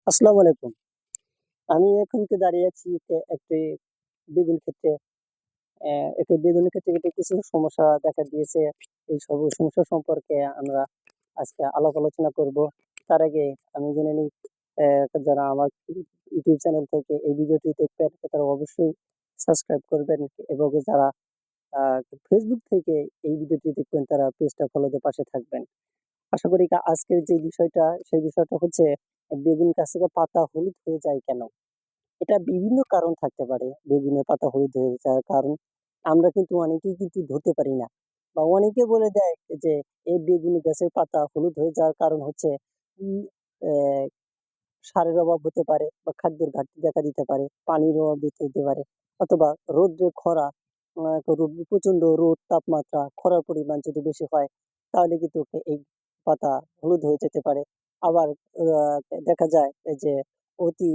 আসসালামু আলাইকুম। আমি এখন দাঁড়িয়ে আছি একটি বেগুন ক্ষেত্রে। একটি বেগুন ক্ষেত্রে কিছু সমস্যা দেখা দিয়েছে। এই সব সমস্যা সম্পর্কে আমরা আজকে আলাপ আলোচনা করব। তার আগে আমি জেনে নিই, যারা আমার ইউটিউব চ্যানেল থেকে এই ভিডিওটি দেখবেন তারা অবশ্যই সাবস্ক্রাইব করবেন, এবং যারা আ ফেসবুক থেকে এই ভিডিওটি দেখবেন তারা পেজটা ফলো দিয়ে পাশে থাকবেন। আশা করি আজকের যে বিষয়টা, সেই বিষয়টা হচ্ছে বেগুন গাছের পাতা হলুদ হয়ে যায় কেন? এটা বিভিন্ন কারণ থাকতে পারে বেগুনের পাতা হলুদ হয়ে যাওয়ার কারণ। আমরা অনেকেই ধরতে পারি না, বা অনেকে বলে দেয় যে এই বেগুন গাছের পাতা হলুদ হয়ে যাওয়ার কারণ হচ্ছে উম, আহ, সারের অভাব হতে পারে, বা খাদ্যের ঘাটতি দেখা দিতে পারে, পানির অভাব দিতে পারে, অথবা রোদ্রে খরা, প্রচন্ড রোদ তাপমাত্রা খরার পরিমাণ যদি বেশি হয় তাহলে এই পাতা হলুদ হয়ে যেতে পারে। আবার আহ, দেখা যায় যে অতি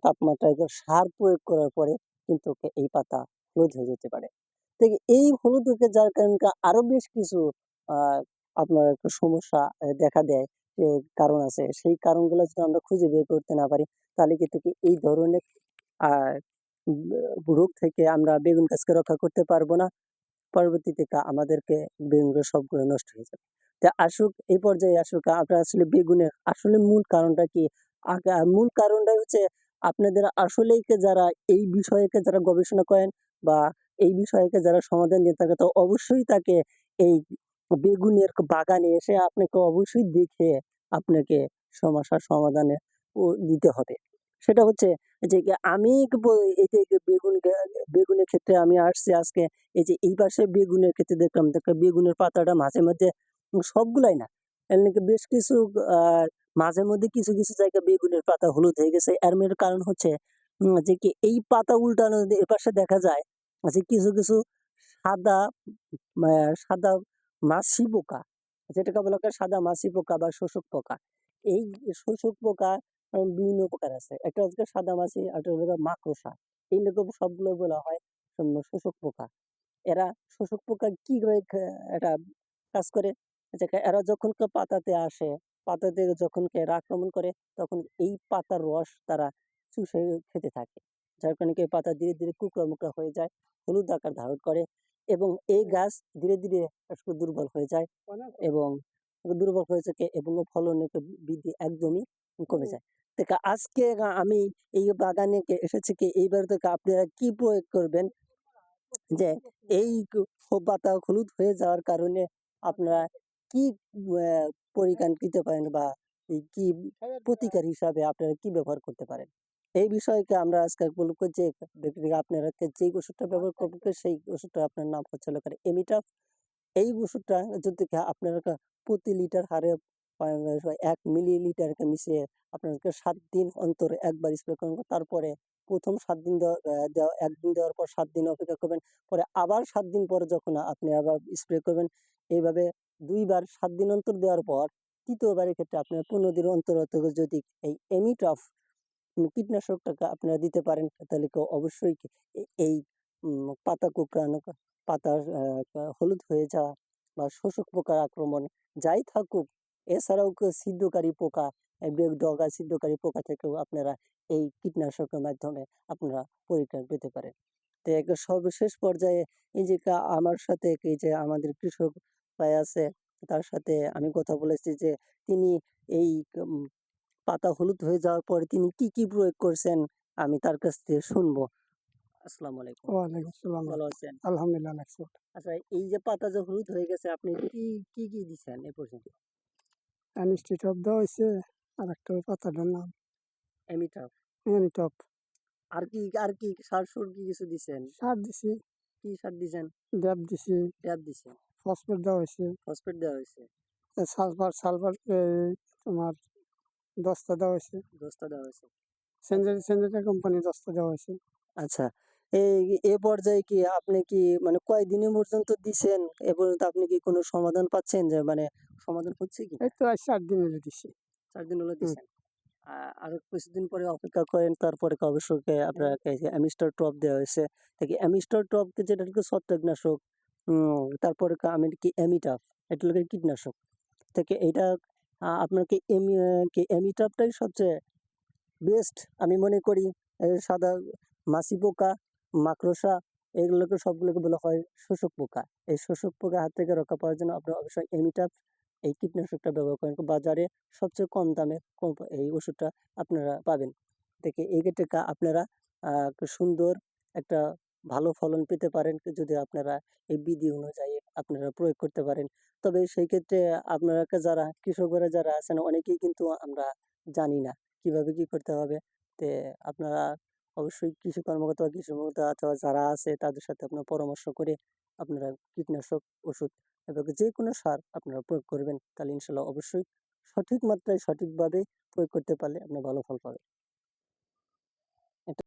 তাপমাত্রায় সার প্রয়োগ করার পরে এই পাতা হলুদ হয়ে যেতে পারে। তো এই হলুদ হয়ে যার কারণে আরো বেশ কিছু আহ আপনার একটা সমস্যা দেখা দেয়, যে কারণ আছে। সেই কারণগুলো যদি আমরা খুঁজে বের করতে না পারি তাহলে এই ধরনের আহ রোগ থেকে আমরা বেগুন গাছকে রক্ষা করতে পারবো না। পরবর্তীতে আমাদেরকে বেগুনগুলো সবগুলো নষ্ট হয়ে যাবে। তা আসুক, এই পর্যায়ে আসুক, আপনার আসলে বেগুনের আসলে মূল কারণটা কি? মূল কারণটাই হচ্ছে আপনাদের আসলেই যারা এই বিষয়কে যারা গবেষণা করেন, বা এই বিষয়কে যারা সমাধান দিয়ে থাকে, তো অবশ্যই তাকে এই বেগুনের বাগানে এসে আপনাকে অবশ্যই দেখে আপনাকে সমস্যার সমাধানে দিতে হবে। সেটা হচ্ছে যে আমি এই যে বেগুনের ক্ষেত্রে আমি আসছি আজকে। এই যে এই পাশে বেগুনের ক্ষেত্রে দেখলাম, বেগুনের পাতাটা মাঝে মধ্যে, সবগুলাই না, এর নাকি বেশ কিছু মাঝে মধ্যে কিছু কিছু জায়গায় বেগুনের পাতা হলুদ হয়ে গেছে। এর মেয়ের কারণ হচ্ছে এই পাতা উল্টানো এর পাশে দেখা যায় যে কিছু কিছু সাদা সাদা মাছি পোকা, যেটাকে বলা হয় সাদা মাছি পোকা বা শোষক পোকা। এই শোষক পোকা বিভিন্ন প্রকার আছে। একটা হচ্ছে সাদা মাছি, একটা হলো মাকড়সা। এইরকম সবগুলো বলা হয় শোষক পোকা। এরা শোষক পোকা কিভাবে এটা কাজ করে? যে এরা যখন পাতাতে আসে, পাতাতে যখন এরা আক্রমণ করে, তখন এই পাতার রস তারা চুষে খেতে থাকে। যার কারণে পাতা ধীরে ধীরে কুকড়া মুকড়া হয়ে যায়, হলুদ আকার ধারণ করে, এবং এই গাছ ধীরে ধীরে আসলে দুর্বল হয়ে যায়, এবং দুর্বল হয়ে থাকে, এবং ফলনের বৃদ্ধি একদমই কমে যায়। আজকে আমি এই বাগানে এসেছি, এইবার থেকে আপনারা কি প্রয়োগ করবেন যে এই পাতা হলুদ হয়ে যাওয়ার কারণে আপনারা কি পরিত্রাণ দিতে পারেন, বা এই কি প্রতিকার হিসাবে আপনারা কি ব্যবহার করতে পারেন? এই বিষয়কে আমরা আজকে বলবো যে আপনারা যেই ওষুধটা ব্যবহার করবেন সেই ওষুধটা আপনার নাম হচ্ছে এমিটাফ। এই ওষুধটা যদি আপনারা প্রতি লিটার হারে 1 মিলিলিটারকে মিশিয়ে আপনাদেরকে 7 দিন অন্তর একবার স্প্রে করবেন। তারপরে প্রথম 7 দিন দেওয়া 1 দিন দেওয়ার পর 7 দিন অপেক্ষা করবেন। পরে আবার 7 দিন পরে যখন আপনি আবার স্প্রে করবেন, এইভাবে 2 বার 7 দিন অন্তর দেওয়ার পর তৃতীয়বারের ক্ষেত্রে আপনার 15 দিন অন্তর অন্তর যদি এই এমিটফ কীটনাশকটাকে আপনারা দিতে পারেন, তাহলে অবশ্যই এই পাতা কুঁকড়ানো, পাতার হলুদ হয়ে যাওয়া, বা শোষক পোকার আক্রমণ যাই থাকুক, এছাড়াও ছিদ্রকারী পোকা, ডগা ছিদ্রকারী পোকা থেকেও আপনারা এই কীটনাশকের মাধ্যমে আপনারা পরিত্রাণ পেতে পারেন। তো সর্বশেষ পর্যায়ে এই যে আমার সাথে এই যে আমাদের কৃষক ভাই আছে, তার সাথে আমি কথা বলেছি যে তিনি এই পাতা হলুদ হয়ে যাওয়ার পরে তিনি কি কি প্রয়োগ করছেন, আমি তার কাছ থেকে শুনবো। আসসালামু আলাইকুম। ওয়ালাইকুম আসসালাম। ভালো আছেন? আলহামদুলিল্লাহ লাগছে। আচ্ছা, এই যে পাতা যে হলুদ হয়ে গেছে, আপনি কি কি কি দিচ্ছেন এ পর্যন্ত? অ্যানিস্টিটপ দেওয়া হয়েছে, আর একটা পাতাটার নাম এমিটপ। অ্যানিটপ। আর কি সার সুর কি কিছু দিছেন? সার দিছি, কি সার দিছেন? ড্যাপ দিছি, ট্যাপ দিছেন, ফসফেট দেওয়া হয়েছে, ফসফেট দেওয়া হয়েছে, সালফার সালফার তোমার দস্তা দেওয়া হয়েছে, দস্তা দেওয়া হয়েছে। আচ্ছা, সেঞ্জেটা কোম্পানি দস্তা দেওয়া হয়েছে। আচ্ছা। এই এ পর্যায়ে আপনি মানে কয়দিনের পর্যন্ত দিছেন? এ পর্যন্ত আপনি কোনো সমাধান পাচ্ছেন, যে মানে সমাধান হচ্ছে এই কিনা? তো আজ 4 দিনের দিছি। 4 দিন হলো হুম। দিছেন। আরো কিছুদিন পরে অপেক্ষা করেন, তারপরে অবশ্যই আপনাকে এই যে অ্যামিস্টার টপ দেওয়া হয়েছে। অ্যামিস্টার টপ যেটা ছত্রাকনাশক, তারপরে আমি অ্যামিটাপ, এটা হলো কীটনাশক। এইটা আপনাকে এমিটাপটাই সবচেয়ে বেস্ট আমি মনে করি সাদা মাছি পোকা, মাকড়সা এগুলোকে সবগুলোকে বলা হয় শোষক পোকা। এই শোষক পোকার হাত থেকে রক্ষা পাওয়ার জন্য আপনারা অবশ্যই এমিটাপ এই কীটনাশকটা ব্যবহার করেন। বাজারে সবচেয়ে কম দামে এই ওষুধটা আপনারা পাবেন। থেকে এই ক্ষেত্রে আপনারা একটা সুন্দর একটা ভালো ফলন পেতে পারেন যদি আপনারা এই বিধি অনুযায়ী আপনারা প্রয়োগ করতে পারেন। তবে সেই ক্ষেত্রে আপনারা যারা কৃষকরা যারা আছেন অনেকেই কিন্তু আমরা জানি না কিভাবে কি করতে হবে। তে আপনারা অবশ্যই কৃষি কর্মকর্তা বা কৃষি কর্মকর্তা অথবা যারা আছে তাদের সাথে আপনারা পরামর্শ করে আপনারা কীটনাশক ওষুধ এবং যে কোনো সার আপনারা প্রয়োগ করবেন। তাহলে ইনশাল্লাহ অবশ্যই সঠিক মাত্রায় সঠিকভাবে প্রয়োগ করতে পারলে আপনি ভালো ফল পাবেন।